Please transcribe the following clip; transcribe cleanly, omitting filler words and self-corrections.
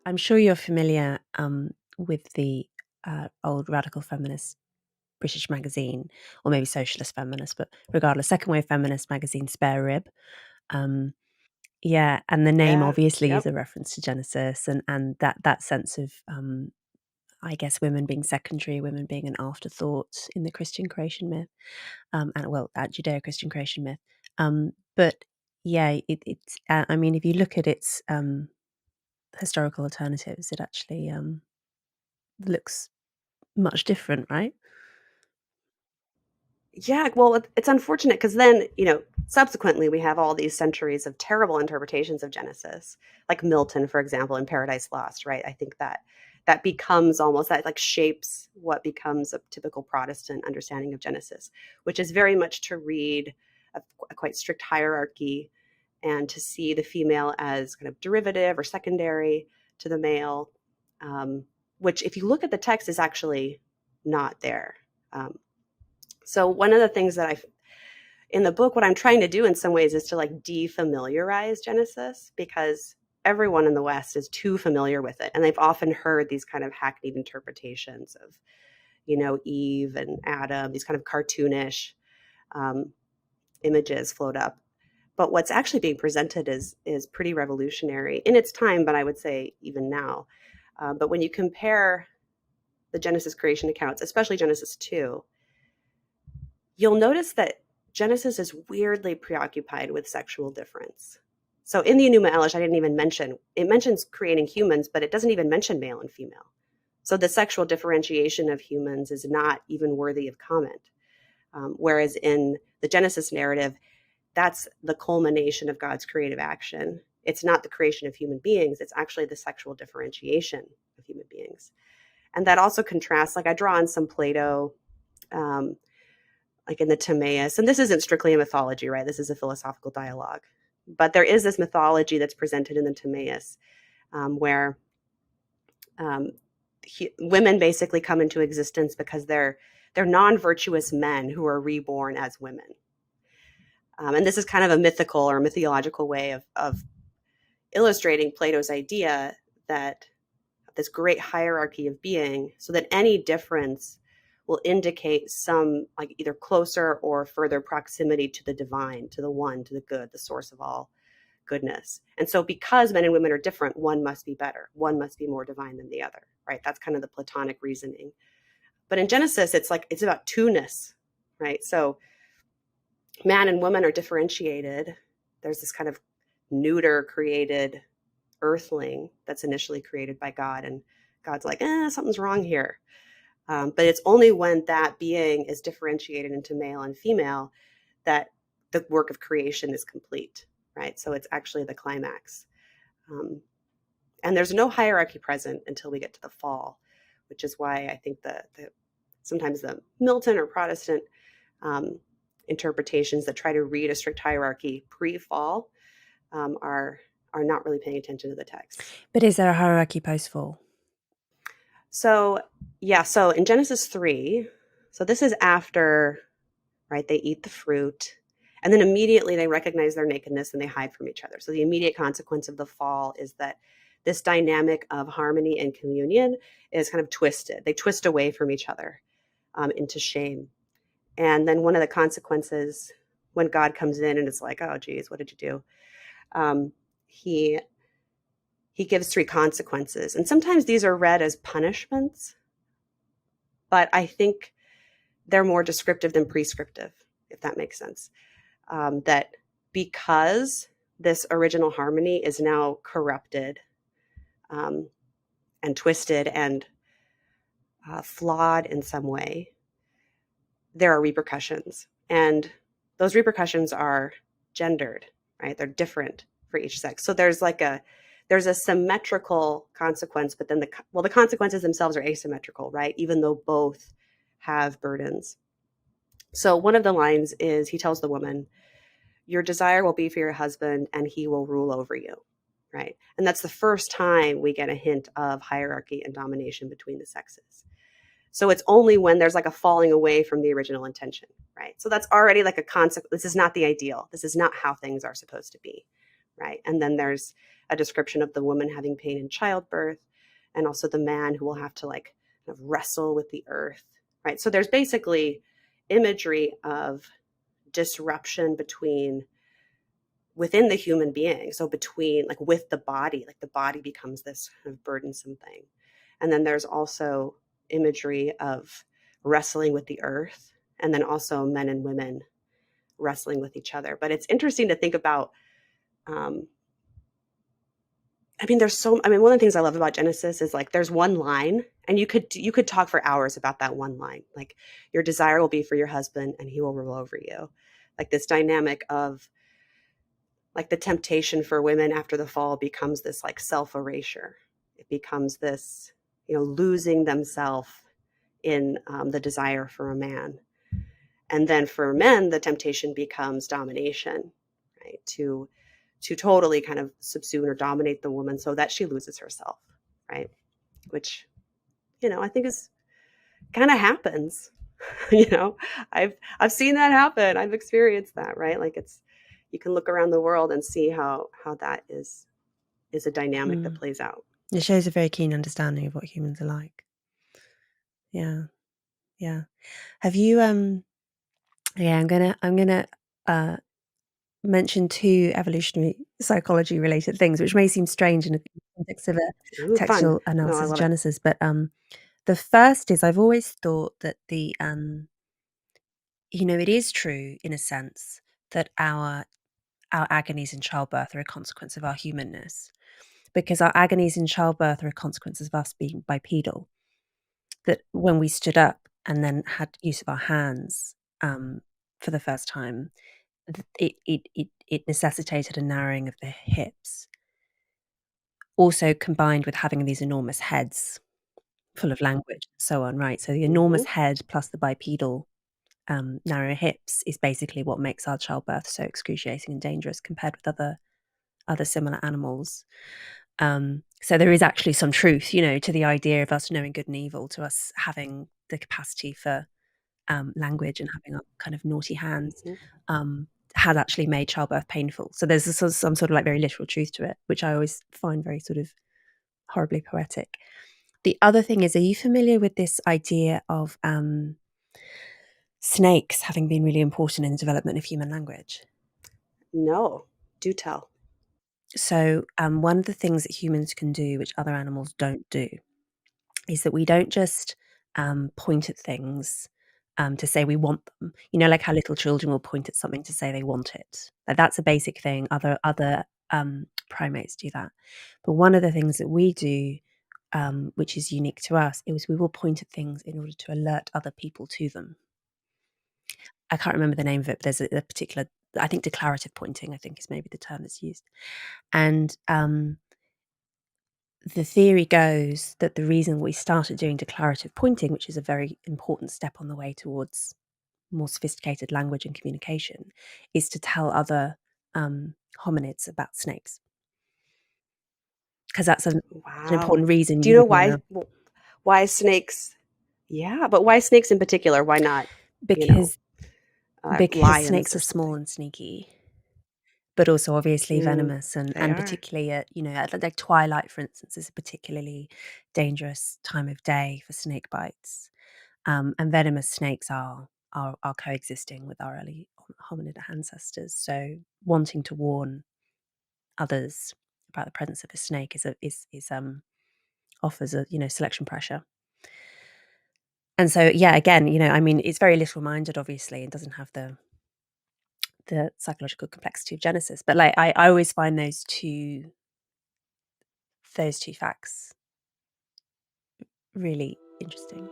I'm sure you're familiar with the old radical feminist British magazine, or maybe socialist feminist, but regardless, second wave feminist magazine Spare Rib. Um, yeah, and the name Yeah. obviously is Yep. a reference to Genesis, and that sense of I guess women being secondary, women being an afterthought in the Christian creation myth, and well, that Judeo-Christian creation myth. But yeah, it's. I mean, if you look at its historical alternatives, it actually looks much different, right? Yeah, well, it's unfortunate because then, subsequently we have all these centuries of terrible interpretations of Genesis, like Milton, for example, in Paradise Lost, right? I think that becomes almost that like shapes what becomes a typical Protestant understanding of Genesis, which is very much to read a quite strict hierarchy and to see the female as kind of derivative or secondary to the male, um, which, if you look at the text, is actually not there. Um, so one of the things that in the book, what I'm trying to do in some ways is to like defamiliarize Genesis, because everyone in the West is too familiar with it. And they've often heard these kind of hackneyed interpretations of, Eve and Adam, these kind of cartoonish um, images float up. But what's actually being presented is pretty revolutionary in its time, but I would say even now. But when you compare the Genesis creation accounts, especially Genesis 2, you'll notice that Genesis is weirdly preoccupied with sexual difference. So in the Enuma Elish, I didn't even mention, it mentions creating humans, but it doesn't even mention male and female. So the sexual differentiation of humans is not even worthy of comment. Whereas in the Genesis narrative, that's the culmination of God's creative action. It's not the creation of human beings, it's actually the sexual differentiation of human beings. And that also contrasts, like I draw on some Plato, um, like in the Timaeus, and this isn't strictly a mythology, right? This is a philosophical dialogue. But there is this mythology that's presented in the Timaeus, where um, women basically come into existence because they're non-virtuous men who are reborn as women. And this is kind of a mythical or mythological way of illustrating Plato's idea that this great hierarchy of being, so that any difference will indicate some like either closer or further proximity to the divine, to the one, to the good, the source of all goodness. And so because men and women are different, one must be better, one must be more divine than the other, right? That's kind of the Platonic reasoning. But in Genesis, it's like it's about two-ness, right? So man and woman are differentiated. There's this kind of neuter created earthling that's initially created by God, and God's like, something's wrong here. But it's only when that being is differentiated into male and female that the work of creation is complete, right? So it's actually the climax. Um, and there's no hierarchy present until we get to the fall, which is why I think the sometimes the Milton or Protestant um, interpretations that try to read a strict hierarchy pre-fall are not really paying attention to the text. But is there a hierarchy post-fall? So yeah, so in Genesis 3, so this is after, right, they eat the fruit, and then immediately they recognize their nakedness and they hide from each other. So the immediate consequence of the fall is that this dynamic of harmony and communion is kind of twisted. They twist away from each other into shame. And then one of the consequences when God comes in and it's like, oh, geez, what did you do? Um, he he gives three consequences. And sometimes these are read as punishments, but I think they're more descriptive than prescriptive, if that makes sense. That because this original harmony is now corrupted um, and twisted and flawed in some way, there are repercussions. And those repercussions are gendered, right? They're different for each sex. So there's a symmetrical consequence, but then the consequences themselves are asymmetrical, right? Even though both have burdens. So one of the lines is he tells the woman, your desire will be for your husband and he will rule over you, right? And that's the first time we get a hint of hierarchy and domination between the sexes. So it's only when there's like a falling away from the original intention, right? So that's already like a concept. This is not the ideal. This is not how things are supposed to be, right? And then there's a description of the woman having pain in childbirth, and also the man who will have to like kind of wrestle with the earth, right? So there's basically imagery of disruption between within the human being. So between like with the body becomes this kind of burdensome thing. And then there's also imagery of wrestling with the earth, and then also men and women wrestling with each other. But it's interesting to think about. Um, one of the things I love about Genesis is like there's one line, and you could talk for hours about that one line. Like your desire will be for your husband, and he will rule over you. Like this dynamic of like the temptation for women after the fall becomes this like self erasure. It becomes this, losing themselves in the desire for a man. And then for men, the temptation becomes domination, right? To totally kind of subsume or dominate the woman so that she loses herself, right? Which, I think is kind of happens. you know, I've seen that happen. I've experienced that, right? Like you can look around the world and see how that is a dynamic that Mm. plays out. It shows a very keen understanding of what humans are like. Yeah. Yeah. Have you yeah, I'm gonna mention two evolutionary psychology related things, which may seem strange in the context of a Ooh, fun. textual No, I analysis of love it. Genesis, but the first is I've always thought that it is true in a sense that our agonies in childbirth are a consequence of our humanness, because our agonies in childbirth are a consequence of us being bipedal. That when we stood up and then had use of our hands for the first time, it necessitated a narrowing of the hips, also combined with having these enormous heads full of language and so on, right? So the enormous Hmm. head plus the bipedal narrow hips is basically what makes our childbirth so excruciating and dangerous compared with other similar animals. So there is actually some truth, to the idea of us knowing good and evil, to us having the capacity for language and having our kind of naughty hands, Hmm. has actually made childbirth painful. So there's some sort of like very literal truth to it, which I always find very sort of horribly poetic. The other thing is, are you familiar with this idea of snakes having been really important in the development of human language? No, do tell. So one of the things that humans can do, which other animals don't do, is that we don't just point at things to say we want them. Like how little children will point at something to say they want it. Like that's a basic thing. Other primates do that. But one of the things that we do, which is unique to us, is we will point at things in order to alert other people to them. I can't remember the name of it, but there's a particular, I think declarative pointing, I think is maybe the term that's used. And the theory goes that the reason we started doing declarative pointing, which is a very important step on the way towards more sophisticated language and communication, is to tell other hominids about snakes. Because that's an Wow. important reason Do you you know would why wanna. why snakes? Yeah, but why snakes in particular? Why not, you know, Because because lions snakes or are small something? and sneaky, but also obviously Mm, venomous, and they and are. particularly at like twilight, for instance, is a particularly dangerous time of day for snake bites. And venomous snakes are coexisting with our early hominid ancestors. So wanting to warn others about the presence of a snake offers a selection pressure. And so yeah, again, I mean, it's very literal minded, obviously, and doesn't have the psychological complexity of Genesis. But like I always find those two facts really interesting.